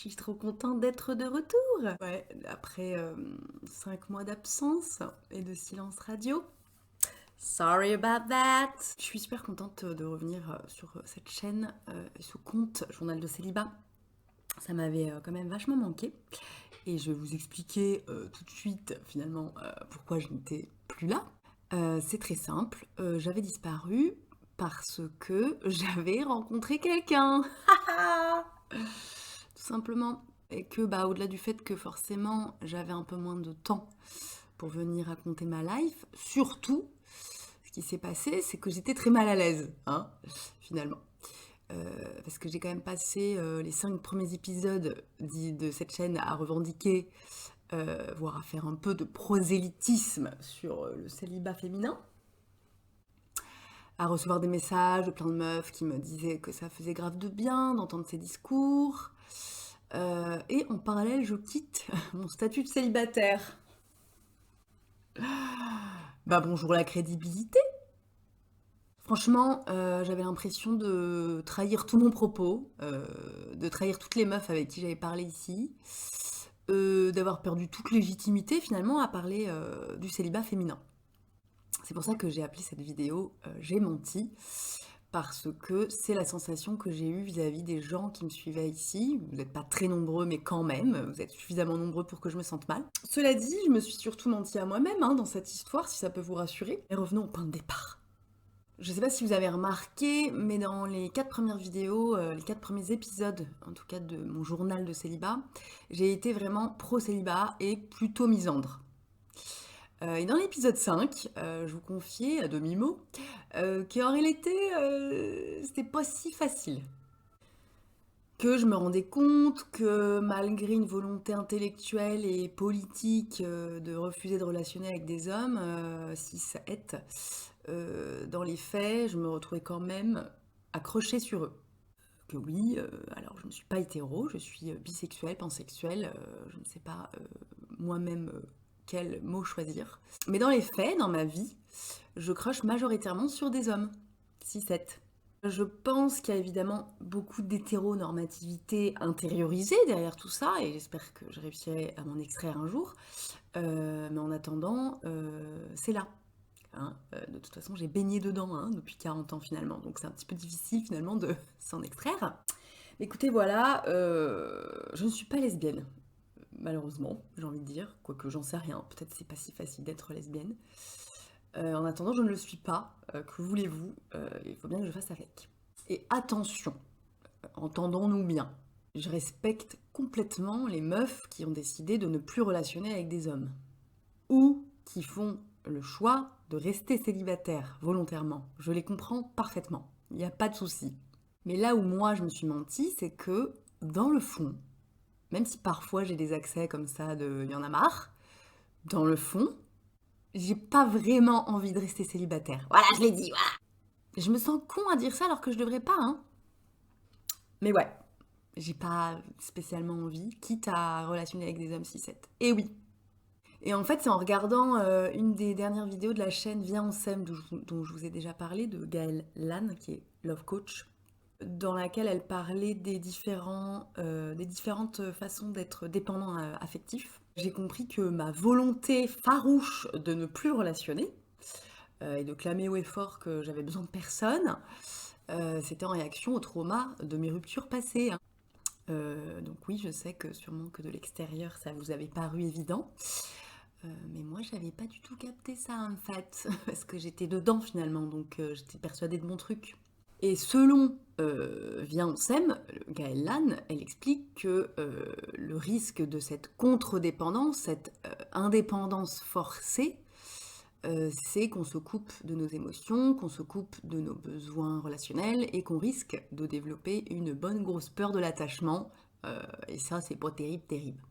suis trop contente d'être de retour. Ouais, après 5 mois d'absence et de silence radio. Sorry about that. Je suis super contente de revenir sur cette chaîne, ce compte Journal de célibat. Ça m'avait quand même vachement manqué. Et je vais vous expliquer tout de suite finalement pourquoi je n'étais plus là. C'est très simple, j'avais disparu parce que j'avais rencontré quelqu'un. Tout simplement. Et que au-delà du fait que forcément j'avais un peu moins de temps pour venir raconter ma life, surtout ce qui s'est passé, c'est que j'étais très mal à l'aise, hein, finalement. Parce que j'ai quand même passé les 5 premiers épisodes de cette chaîne à revendiquer, voire à faire un peu de prosélytisme sur le célibat féminin, à recevoir des messages de plein de meufs qui me disaient que ça faisait grave de bien d'entendre ces discours. Et en parallèle, je quitte mon statut de célibataire. Bonjour la crédibilité. Franchement, j'avais l'impression de trahir tout mon propos, de trahir toutes les meufs avec qui j'avais parlé ici, d'avoir perdu toute légitimité finalement à parler du célibat féminin. C'est pour ça que j'ai appelé cette vidéo J'ai menti, parce que c'est la sensation que j'ai eue vis-à-vis des gens qui me suivaient ici. Vous n'êtes pas très nombreux, mais quand même, vous êtes suffisamment nombreux pour que je me sente mal. Cela dit, je me suis surtout menti à moi-même dans cette histoire, si ça peut vous rassurer. Et revenons au point de départ. Je ne sais pas si vous avez remarqué, mais dans les 4 premières vidéos, les 4 premiers épisodes, en tout cas de mon journal de célibat, j'ai été vraiment pro-célibat et plutôt misandre. Et dans l'épisode 5, je vous confiais à demi-mot qu'en réalité, c'était pas si facile. Que je me rendais compte que malgré une volonté intellectuelle et politique de refuser de relationner avec des hommes, cis het, dans les faits, je me retrouvais quand même accrochée sur eux. Que oui, alors je ne suis pas hétéro, je suis bisexuelle, pansexuelle, je ne sais pas moi-même quel mot choisir. Mais dans les faits, dans ma vie, je crush majoritairement sur des hommes, cis het. Je pense qu'il y a évidemment beaucoup d'hétéronormativité intériorisée derrière tout ça, et j'espère que je réussirai à m'en extraire un jour. Mais en attendant, c'est là. Hein. De toute façon, j'ai baigné dedans depuis 40 ans finalement, donc c'est un petit peu difficile finalement de s'en extraire. Mais écoutez, voilà, je ne suis pas lesbienne, malheureusement, j'ai envie de dire, quoique j'en sais rien, peut-être c'est pas si facile d'être lesbienne. En attendant, je ne le suis pas, que voulez-vous, il faut bien que je fasse avec. Et attention, entendons-nous bien, je respecte complètement les meufs qui ont décidé de ne plus relationner avec des hommes. Ou qui font le choix de rester célibataires volontairement. Je les comprends parfaitement, il n'y a pas de souci. Mais là où moi je me suis menti, c'est que dans le fond, même si parfois j'ai des accès comme ça de y en a marre, dans le fond, j'ai pas vraiment envie de rester célibataire. Voilà, je l'ai dit, voilà. Je me sens con à dire ça alors que je devrais pas, hein. Mais ouais, j'ai pas spécialement envie, quitte à relationner avec des hommes cis het. Et oui. Et en fait, c'est en regardant une des dernières vidéos de la chaîne Viens on s'aime, dont je vous ai déjà parlé, de Gaëlle Lannes, qui est love coach, dans laquelle elle parlait des différentes façons d'être dépendant affectif. J'ai compris que ma volonté farouche de ne plus relationner et de clamer haut et fort que j'avais besoin de personne, c'était en réaction au trauma de mes ruptures passées. Donc oui, je sais que sûrement que de l'extérieur, ça vous avait paru évident. Mais moi, j'avais pas du tout capté ça en fait, parce que j'étais dedans finalement, donc j'étais persuadée de mon truc. Et selon Viens on s'aime, Gaëlle Lannes, elle explique que le risque de cette contre-dépendance, cette indépendance forcée, c'est qu'on se coupe de nos émotions, qu'on se coupe de nos besoins relationnels et qu'on risque de développer une bonne grosse peur de l'attachement. Et ça, c'est pas terrible, terrible.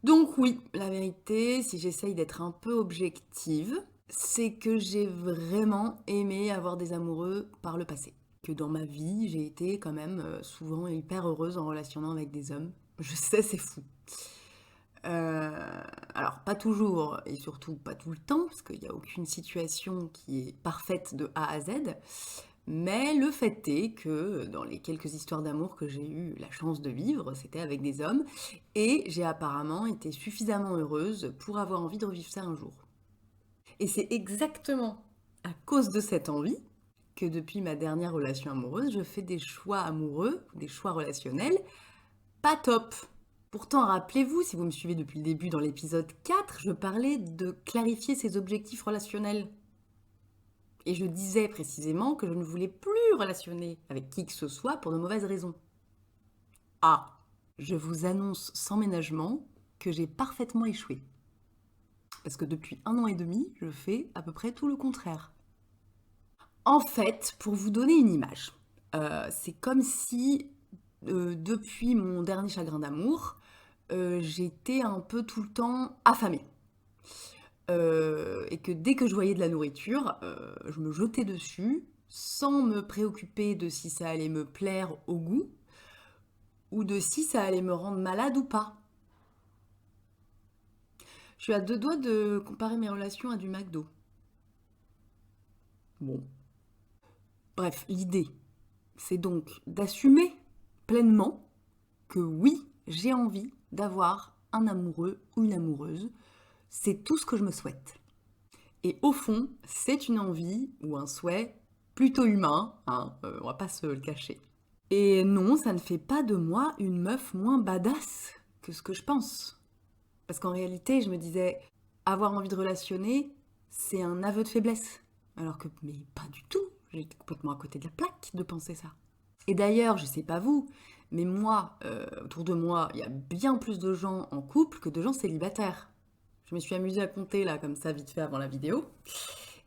Donc oui, la vérité, si j'essaye d'être un peu objective, c'est que j'ai vraiment aimé avoir des amoureux par le passé. Que dans ma vie, j'ai été quand même souvent hyper heureuse en relationnant avec des hommes. Je sais, c'est fou. Alors, pas toujours, et surtout pas tout le temps, parce qu'il n'y a aucune situation qui est parfaite de A à Z, Mais le fait est que dans les quelques histoires d'amour que j'ai eu la chance de vivre, c'était avec des hommes, et j'ai apparemment été suffisamment heureuse pour avoir envie de revivre ça un jour. Et c'est exactement à cause de cette envie que depuis ma dernière relation amoureuse, je fais des choix amoureux, des choix relationnels, pas top. Pourtant, rappelez-vous, si vous me suivez depuis le début dans l'épisode 4, je parlais de clarifier ses objectifs relationnels. Et je disais précisément que je ne voulais plus relationner avec qui que ce soit pour de mauvaises raisons. Ah, je vous annonce sans ménagement que j'ai parfaitement échoué. Parce que depuis 1 an et demi, je fais à peu près tout le contraire. En fait, pour vous donner une image, c'est comme si depuis mon dernier chagrin d'amour, j'étais un peu tout le temps affamée. Et que dès que je voyais de la nourriture, je me jetais dessus sans me préoccuper de si ça allait me plaire au goût ou de si ça allait me rendre malade ou pas. Je suis à 2 doigts de comparer mes relations à du McDo. Bon. Bref, l'idée, c'est donc d'assumer pleinement que oui, j'ai envie d'avoir un amoureux ou une amoureuse. C'est tout ce que je me souhaite. Et au fond, c'est une envie ou un souhait plutôt humain, hein, on va pas se le cacher. Et non, ça ne fait pas de moi une meuf moins badass que ce que je pense. Parce qu'en réalité, je me disais, avoir envie de relationner, c'est un aveu de faiblesse. Alors que, mais pas du tout, j'étais complètement à côté de la plaque de penser ça. Et d'ailleurs, je sais pas vous, mais moi, autour de moi, il y a bien plus de gens en couple que de gens célibataires. Je me suis amusée à compter là, comme ça, vite fait avant la vidéo.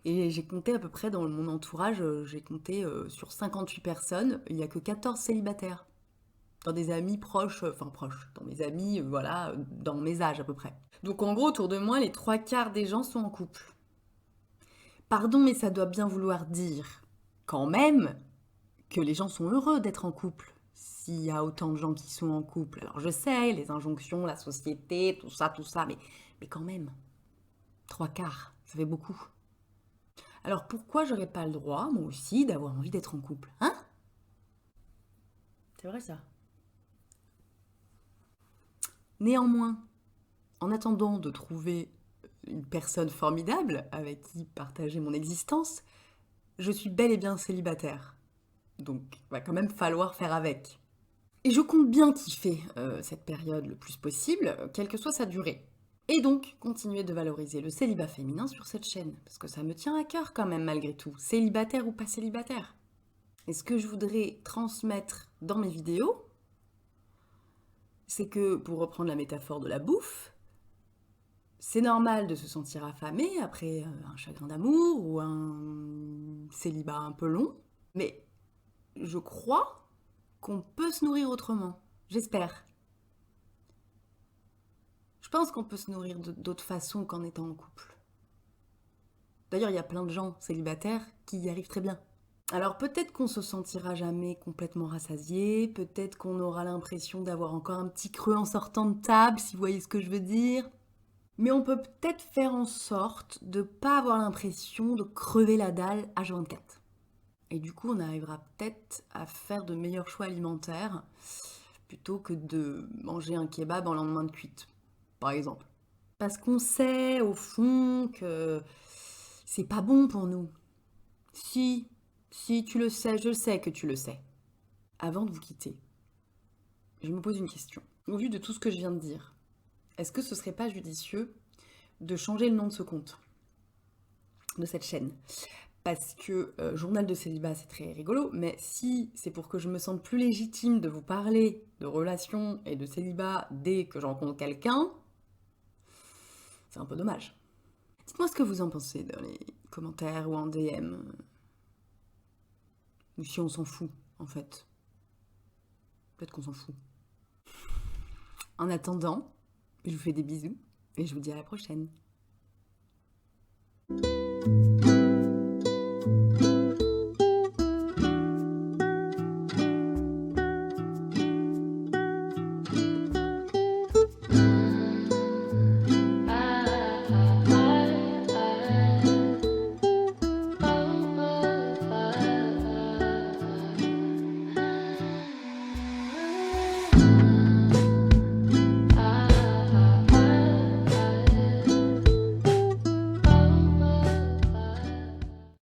Et j'ai compté à peu près dans mon entourage, j'ai compté sur 58 personnes, il n'y a que 14 célibataires. Dans des amis proches, enfin proches, dans mes amis, voilà, dans mes âges à peu près. Donc en gros, autour de moi, les 3 quarts des gens sont en couple. Pardon, mais ça doit bien vouloir dire, quand même, que les gens sont heureux d'être en couple. S'il y a autant de gens qui sont en couple. Alors je sais, les injonctions, la société, tout ça, mais quand même. 3 quarts, ça fait beaucoup. Alors pourquoi j'aurais pas le droit, moi aussi, d'avoir envie d'être en couple, hein? C'est vrai ça. Néanmoins, en attendant de trouver une personne formidable avec qui partager mon existence, je suis bel et bien célibataire. Donc, il va quand même falloir faire avec. Et je compte bien kiffer cette période le plus possible, quelle que soit sa durée. Et donc, continuer de valoriser le célibat féminin sur cette chaîne, parce que ça me tient à cœur quand même malgré tout, célibataire ou pas célibataire. Et ce que je voudrais transmettre dans mes vidéos, c'est que, pour reprendre la métaphore de la bouffe, c'est normal de se sentir affamé après un chagrin d'amour ou un célibat un peu long, mais je crois qu'on peut se nourrir autrement. J'espère. Je pense qu'on peut se nourrir d'autres façons qu'en étant en couple. D'ailleurs, il y a plein de gens célibataires qui y arrivent très bien. Alors peut-être qu'on se sentira jamais complètement rassasié, peut-être qu'on aura l'impression d'avoir encore un petit creux en sortant de table, si vous voyez ce que je veux dire. Mais on peut peut-être faire en sorte de ne pas avoir l'impression de crever la dalle H24. Et du coup, on arrivera peut-être à faire de meilleurs choix alimentaires plutôt que de manger un kebab en lendemain de cuite, par exemple. Parce qu'on sait au fond que c'est pas bon pour nous. Si, si tu le sais, je le sais que tu le sais. Avant de vous quitter, je me pose une question. Au vu de tout ce que je viens de dire, est-ce que ce serait pas judicieux de changer le nom de ce compte, de cette chaîne? Parce que journal de célibat, c'est très rigolo, mais si c'est pour que je me sente plus légitime de vous parler de relations et de célibat dès que je rencontre quelqu'un, c'est un peu dommage. Dites-moi ce que vous en pensez dans les commentaires ou en DM. Ou si on s'en fout, en fait. Peut-être qu'on s'en fout. En attendant, je vous fais des bisous et je vous dis à la prochaine.